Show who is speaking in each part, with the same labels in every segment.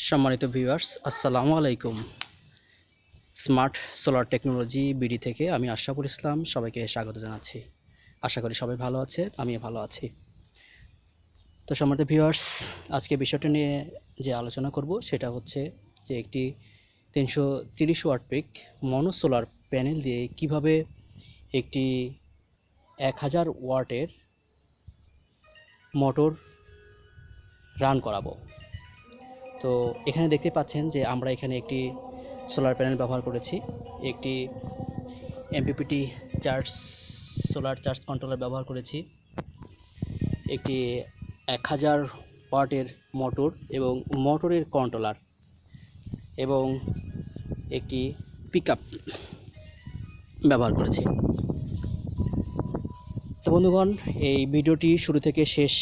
Speaker 1: সম্মানিত ভিউয়ার্স, আসসালামু আলাইকুম। স্মার্ট সোলার টেকনোলজি বিডি থেকে আমি আশরাফুল ইসলাম সবাইকে স্বাগত জানাচ্ছি। আশা করি সবাই ভালো আছে, আমিও ভালো আছি। তো সম্মানিত ভিউয়ার্স, আজকে বিষয়টা নিয়ে যে আলোচনা করব সেটা হচ্ছে যে একটি 330 watt peak mono solar panel দিয়ে কিভাবে একটি 1000 ওয়াটের মোটর রান করাবো। তো এখানে দেখতে পাচ্ছেন যে আমরা এখানে একটি সোলার প্যানেল ব্যবহার করেছি, একটি এমপিপিটি সোলার চার্জ কন্ট্রোলার ব্যবহার করেছি, একটি 1000 ওয়াটের মোটর এবং মোটরের কন্ট্রোলার এবং একটি পিকআপ ব্যবহার করেছি। তো বন্ধুগণ, এই ভিডিওটি শুরু থেকে শেষ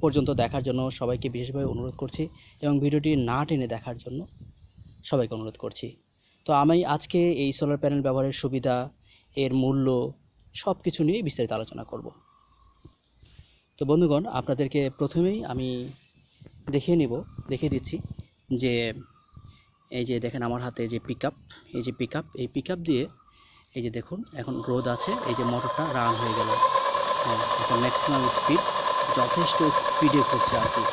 Speaker 1: পর্যন্ত দেখার জন্য সবাইকে বিশেষভাবে অনুরোধ করছি এবং ভিডিওটি না টেনে দেখার জন্য সবাইকে অনুরোধ করছি। তো আমি আজকে এই সোলার প্যানেল ব্যবহারের সুবিধা, এর মূল্য সব কিছু নিয়ে বিস্তারিত আলোচনা করব। তো বন্ধুগণ, আপনাদেরকে প্রথমেই আমি দেখিয়ে দিচ্ছি যে এই যে দেখেন আমার হাতে যে পিকআপ, এই পিকআপ দিয়ে এই যে দেখুন এখন রোদ আছে, এই যে মোটরটা রান হয়ে গেল। হ্যাঁ, এখন ম্যাক্সিমাম স্পিড, যথেষ্ট স্পিডে ঘুরছে আর কি।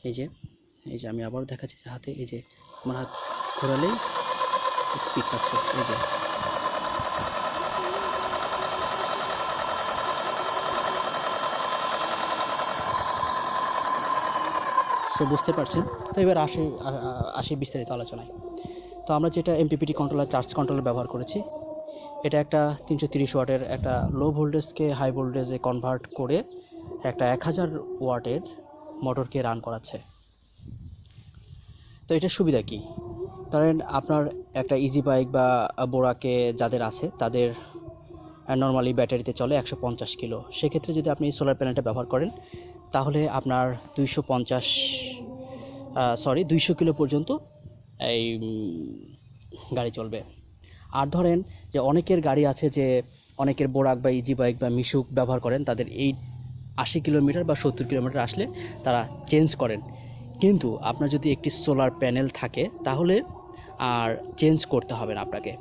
Speaker 1: এই যে আমি আবার দেখাচ্ছি হাতে, এই যে আমার হাত ঘোরালেই স্পিড পাচ্ছে। এই যে সো বুঝতে পারছেন। তো এবার আসি বিস্তারিত আলোচনায়। তো আমরা যেটা এমপিপিটি কন্ট্রোলার চার্জ কন্ট্রোলার ব্যবহার করেছি, এটা একটা 330 ওয়াটের একটা লো ভোল্টেজকে হাই ভোল্টেজে কনভার্ট করে একটা 1000 ওয়াটের মোটরকে রান করাচ্ছে। তো এটার সুবিধা কি? ধরেন আপনার একটা ইজি বাইক বা বোরাকে যাদের আছে তাদের নর্মালি ব্যাটারিতে চলে 150 কিলো। সেক্ষেত্রে যদি আপনি এই সোলার প্যানেলটা ব্যবহার করেন তাহলে আপনার 200 কিলো পর্যন্ত এই গাড়ি চলবে। আর ধরেন যে অনেকের গাড়ি আছে, যে অনেকের বোরাক বা ইজি বাইক বা মিশুক ব্যবহার করেন, তাদের এই 80 কিলোমিটার বা 70 কিলোমিটার আসলে তারা চেঞ্জ করেন। কিন্তু আপনার যদি একটি সোলার প্যানেল থাকে তাহলে আর চেঞ্জ করতে হবে না আপনাকে।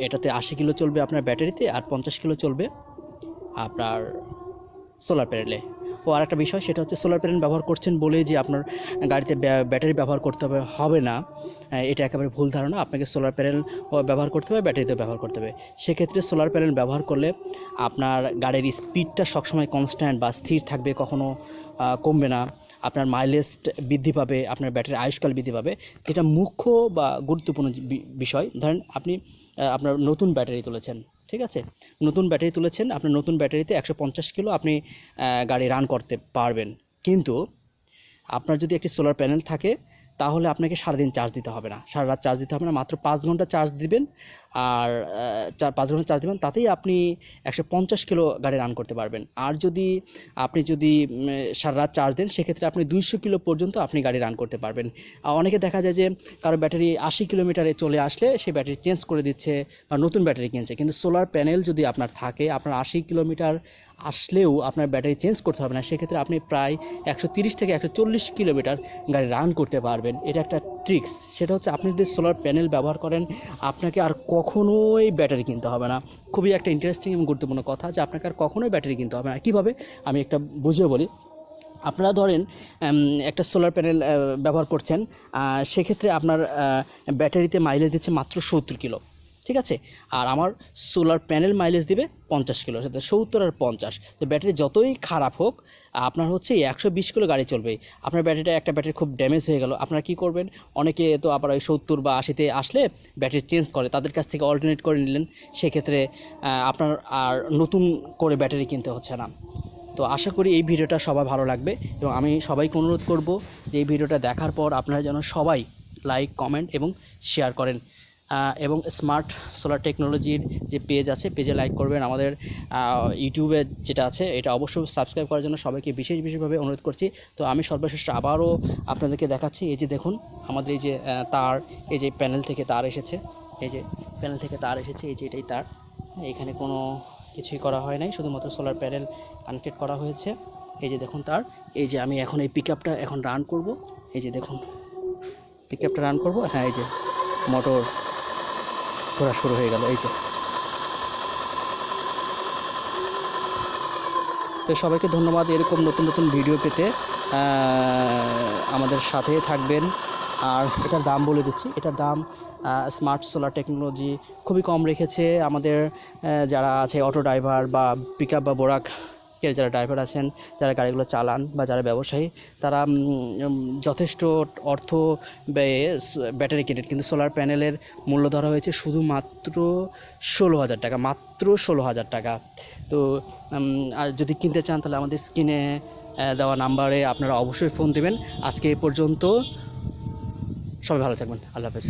Speaker 1: এটাতে 80 কিলো চলবে আপনার ব্যাটারিতে, আর 50 কিলো চলবে আপনার সোলার প্যানেলে। ও আর একটা বিষয়, সেটা হচ্ছে সোলার প্যানেল ব্যবহার করছেন বলেই যে আপনার গাড়িতে ব্যাটারি ব্যবহার করতে হবে না, এটা একেবারে ভুল ধারণা। আপনাকে সোলার প্যানেল ব্যবহার করতে হবে, ব্যাটারিতেও ব্যবহার করতে হবে। সেক্ষেত্রে সোলার প্যানেল ব্যবহার করলে আপনার গাড়ির স্পিডটা সবসময় কনস্ট্যান্ট বা স্থির থাকবে, কখনো কমবে না। আপনার মাইলেজ বৃদ্ধি পাবে, আপনার ব্যাটারির আয়ুষ্কাল বৃদ্ধি পাবে। যেটা মুখ্য বা গুরুত্বপূর্ণ বিষয়, ধরেন আপনি আপনার নতুন ব্যাটারি তুলেছেন, ঠিক আছে, আপনার নতুন ব্যাটারিতে 150 কিলো আপনি গাড়ি রান করতে পারবেন। কিন্তু আপনার যদি একটি সোলার প্যানেল থাকে তাহলে আপনাকে সারাদিন চার্জ দিতে হবে না, সারা রাত চার্জ দিতে হবে না, মাত্র 5 ঘন্টা চার্জ দিবেন। আর 5 ঘন্টা চার্জ দিবেন, তাতেই আপনি 150 কিলো গাড়ি রান করতে পারবেন। আর আপনি যদি সারা রাত চার্জ দেন, সেক্ষেত্রে আপনি 200 কিলো পর্যন্ত আপনি গাড়ি রান করতে পারবেন। অনেকে দেখা যায় যে কারো ব্যাটারি 80 কিলোমিটারে চলে আসলে সে ব্যাটারি চেঞ্জ করে দিচ্ছে বা নতুন ব্যাটারি কিনছে। কিন্তু সোলার প্যানেল যদি আপনার থাকে, আপনার 80 কিলোমিটার আসলেও আপনার ব্যাটারি চেঞ্জ করতে হবে না। সেক্ষেত্রে আপনি প্রায় 130 থেকে 140 কিলোমিটার গাড়ি রান করতে পারবেন। এটা একটা ট্রিক্স, সেটা হচ্ছে আপনি যদি সোলার প্যানেল ব্যবহার করেন আপনাকে আর কখনোই ব্যাটারি কিনতে হবে না। খুবই একটা ইন্টারেস্টিং এবং গুরুত্বপূর্ণ কথা যে আপনাকে আর কখনোই ব্যাটারি কিনতে হবে না। কীভাবে, আমি একটা বুঝিয়ে বলি। আপনারা ধরেন একটা সোলার প্যানেল ব্যবহার করছেন, সেক্ষেত্রে আপনার ব্যাটারিতে মাইলেজ দিচ্ছে মাত্র 70 কিলো, ঠিক আছে, আর আমার সোলার প্যানেল মাইলেজ দিবে 50 কিলো, সাথে 70 আর 50। তো ব্যাটারি যতই খারাপ হোক আপনার হচ্ছে 120 কিলো গাড়ি চলবে। আপনার একটা ব্যাটারি খুব ড্যামেজ হয়ে গেল, আপনারা কী করবেন? অনেকে তো আবার ওই 70 বা 80-তে আসলে ব্যাটারি চেঞ্জ করে, তাদের কাছ থেকে অল্টারনেট করে নিলেন। সেক্ষেত্রে আপনার আর নতুন করে ব্যাটারি কিনতে হচ্ছে না। তো আশা করি এই ভিডিওটা সবার ভালো লাগবে এবং আমি সবাইকে অনুরোধ করব যে এই ভিডিওটা দেখার পর আপনারা যেন সবাই লাইক, কমেন্ট এবং শেয়ার করেন, এবং স্মার্ট সোলার টেকনোলজির যে পেজ আছে, পেজে লাইক করবেন। আমাদের ইউটিউবে যেটা আছে এটা অবশ্যই সাবস্ক্রাইব করার জন্য সবাইকে বিশেষভাবে অনুরোধ করছি। তো আমি সর্বশেষ আবারও আপনাদেরকে দেখাচ্ছি, এই যে দেখুন আমাদের এই যে তার, এই যে প্যানেল থেকে তার এসেছে, এই যে প্যানেল থেকে তার এসেছে, এই যে এটাই তার, এখানে কোনো কিছুই করা হয় নাই, শুধুমাত্র সোলার প্যানেল কানেক্টেড করা হয়েছে। এই যে দেখুন তার, এই যে আমি এখন এই পিক আপটা এখন রান করব, এই যে দেখুন পিক আপটা রান করবো, হ্যাঁ এই যে মোটর ঘোরা শুরু হয়ে গেল। এই যে, তো সবাইকে ধন্যবাদ। এরকম নতুন নতুন ভিডিও পেতে আমাদের সাথে থাকবেন। আর এটার দাম বলে দিচ্ছি, এটার দাম স্মার্ট সোলার টেকনোলজি খুবই কম রেখেছে। আমাদের যারা আছে অটো ড্রাইভার বা পিকআপ বা বোরাকের যারা ড্রাইভার আছেন, যারা গাড়িগুলো চালান বা যারা ব্যবসায়ী, তারা যথেষ্ট অর্থ ব্যয়ে ব্যাটারি কিনে, কিন্তু সোলার প্যানেলের মূল্য ধরা হয়েছে শুধুমাত্র 16,000 টাকা, মাত্র 16,000 টাকা। তো আর যদি কিনতে চান তাহলে আমাদের স্ক্রিনে দেওয়া নাম্বারে আপনারা অবশ্যই ফোন দেবেন। আজকে এ পর্যন্ত, সবাই ভালো থাকবেন, আল্লাহ হাফেজ।